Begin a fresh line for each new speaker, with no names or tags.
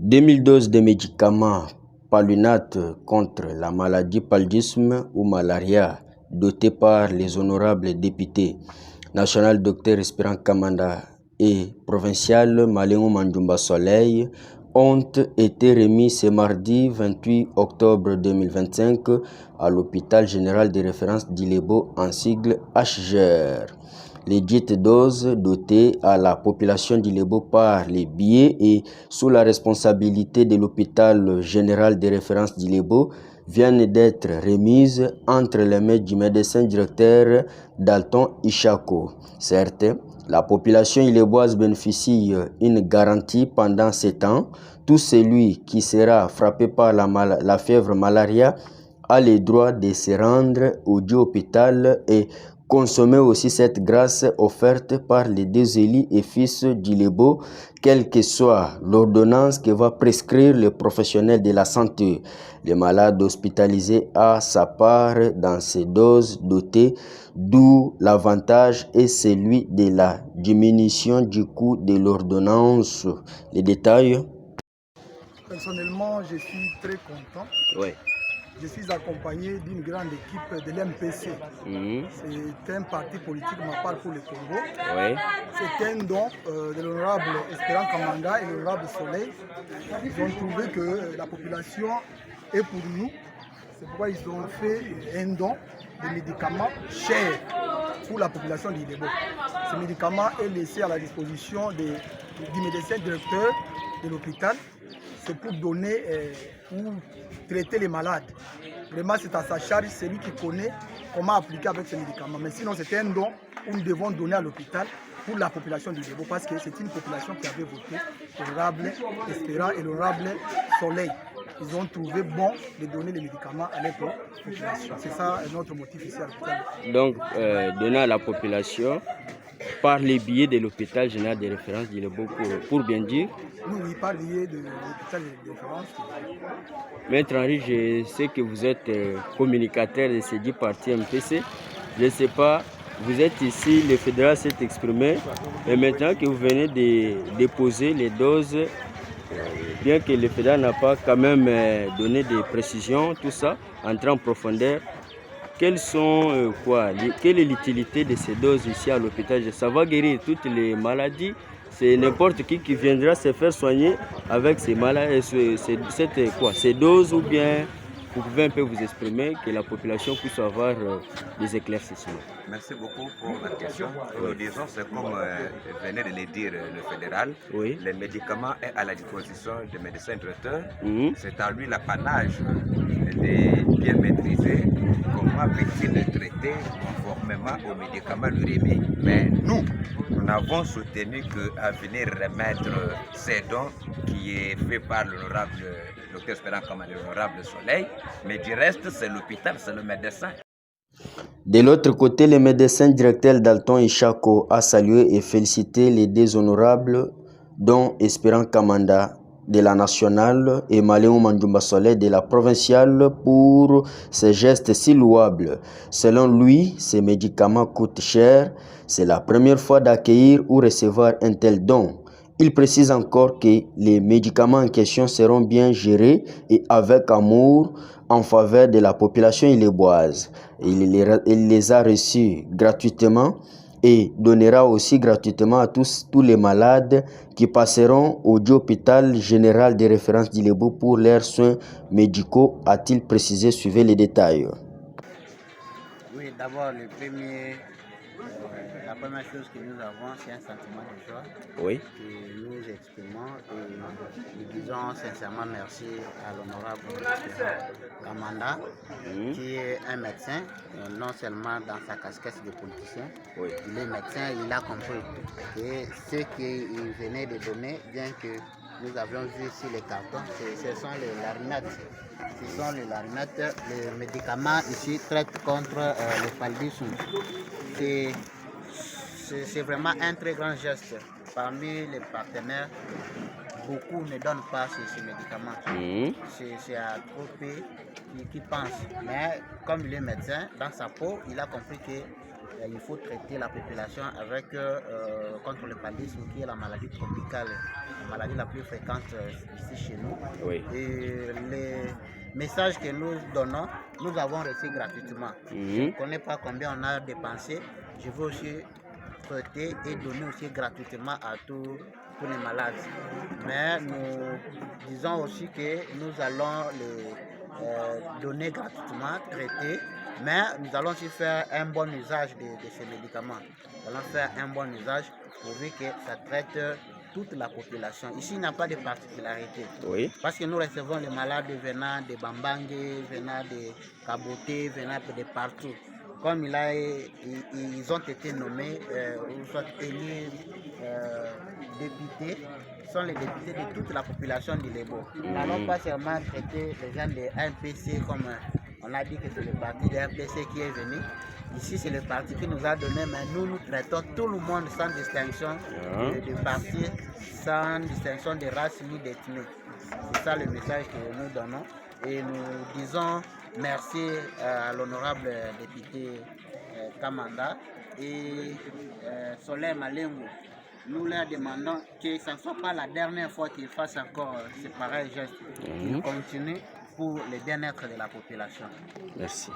2000 doses de médicaments Palunate contre la maladie paludisme ou malaria, dotés par les honorables députés national Dr Espérant Kamanda et provincial Malengo Mandjumba Soleil, ont été remis ce mardi 28 octobre 2025 à l'hôpital général de référence d'Ilebo en sigle HGR. Les dites doses dotées à la population d'Ilebo par les billets et sous la responsabilité de l'hôpital général de référence d'Ilebo viennent d'être remises entre les mains du médecin directeur Dalton Ishako. Certes, la population illéboise bénéficie d'une garantie pendant 7 ans. Tout celui qui sera frappé par la fièvre malaria a le droit de se rendre au dit hôpital et consommer aussi cette grâce offerte par les deux élus et fils d'Ilebo, quelle que soit l'ordonnance que va prescrire le professionnel de la santé. Le malade hospitalisé a sa part dans ces doses dotées, d'où l'avantage est celui de la diminution du coût de l'ordonnance. Les détails.
Personnellement, je suis très content.
Oui.
Je suis accompagné d'une grande équipe de l'MPC. C'est un parti politique, ma part pour le Congo.
Oui.
C'est un don de l'honorable Espérant Kamanda et l'honorable Soleil. Ils ont trouvé que la population est pour nous. C'est pourquoi ils ont fait un don de médicaments chers pour la population d'Ilebo. Ces médicaments est laissé à la disposition du médecin directeur de l'hôpital. C'est pour donner, pour traiter les malades. Vraiment, c'est à sa charge, c'est lui qui connaît comment appliquer avec ces médicaments. Mais sinon, c'est un don que nous devons donner à l'hôpital pour la population du Debo, parce que c'est une population qui avait voté l'honorable Espérant et l'honorable Soleil. Ils ont trouvé bon de donner les médicaments à leur population. C'est ça notre motif ici à l'hôpital.
Donc, donner à la population par les billets de l'hôpital général de référence d'Ilebo pour bien dire.
Oui, par les billets de l'hôpital de référence.
Maître Henri, je sais que vous êtes communicateur de ces 10 partis MPC. Je ne sais pas, vous êtes ici, le fédéral s'est exprimé, et maintenant que vous venez de déposer les doses, bien que le fédéral n'a pas quand même donné des précisions, tout ça, entrer en profondeur, quelles sont quelle est l'utilité de ces doses ici à l'hôpital? Ça va guérir toutes les maladies. C'est n'importe qui viendra se faire soigner avec ces maladies, ces doses, ou bien vous pouvez un peu vous exprimer, que la population puisse avoir des éclaircissements.
Merci beaucoup pour la question. Nous disons, c'est comme venait de le dire le fédéral,
Oui.
Les médicaments est à la disposition du médecin traiteur. C'est à lui l'apanage de bien maîtriser comment peut-il traiter conformément aux médicaments lui remis. Mais nous n'avons soutenu qu'à venir remettre ces dons qui est fait par l'honorable Dr Espérant Kamanda et l'honorable Soleil. Mais du reste, c'est l'hôpital, c'est le médecin.
De l'autre côté, le médecin directeur Dalton Ishako a salué et félicité les deux honorables, dont Espérant Kamanda de la nationale et Malengo Mandjumba Soleil de la provinciale, pour ces gestes si louables. Selon lui, ces médicaments coûtent cher. C'est la première fois d'accueillir ou recevoir un tel don. Il précise encore que les médicaments en question seront bien gérés et avec amour en faveur de la population illéboise. Il les a reçus gratuitement et donnera aussi gratuitement à tous les malades qui passeront au hôpital général de référence d'Ilebo pour leurs soins médicaux, a-t-il précisé. Suivez les détails.
Oui, d'abord, la première chose que nous avons, c'est un sentiment de joie que nous exprimons et nous disons sincèrement merci à l'honorable Kamanda, qui est un médecin, non seulement dans sa casquette de politicien, il est médecin, il a compris. Et ce qu'il venait de donner, bien que nous avions vu sur les cartons, ce sont les larinettes. Ce sont les larinettes, les médicaments ici traitent contre le paludisme. C'est vraiment un très grand geste. Parmi les partenaires, beaucoup ne donnent pas ces médicaments. C'est à trop peu qui pensent. Mais comme il est médecin, dans sa peau, il a compris qu'il faut traiter la population avec, contre le paludisme, qui est la maladie tropicale, la maladie la plus fréquente ici chez nous.
Oui.
Et les messages que nous donnons, nous avons reçu gratuitement. Je ne connais pas combien on a dépensé. Je veux aussi traiter et donner aussi gratuitement à tous les malades. Mais nous disons aussi que nous allons les donner gratuitement, traiter, mais nous allons aussi faire un bon usage de ces médicaments. Nous allons faire un bon usage pourvu que ça traite toute la population. Ici, il n'y a pas de particularité.
Oui.
Parce que nous recevons les malades venant de Bambangé, venant de Kaboté, venant de partout. Comme ils ont été nommés, ou soit élus députés, sont les députés de toute la population du Lébo. Nous n'allons pas seulement traiter les gens de MPC comme on a dit que c'est le parti de MPC qui est venu. Ici, c'est le parti qui nous a donné, mais nous traitons tout le monde sans distinction de parti, sans distinction de race ni d'ethnie. C'est ça le message que nous donnons. Et nous disons merci à l'honorable député Kamanda et Soleil Malengo. Nous leur demandons que ce ne soit pas la dernière fois qu'ils fassent encore ce pareil geste. Qu'ils continuent pour le bien-être de la population.
Merci.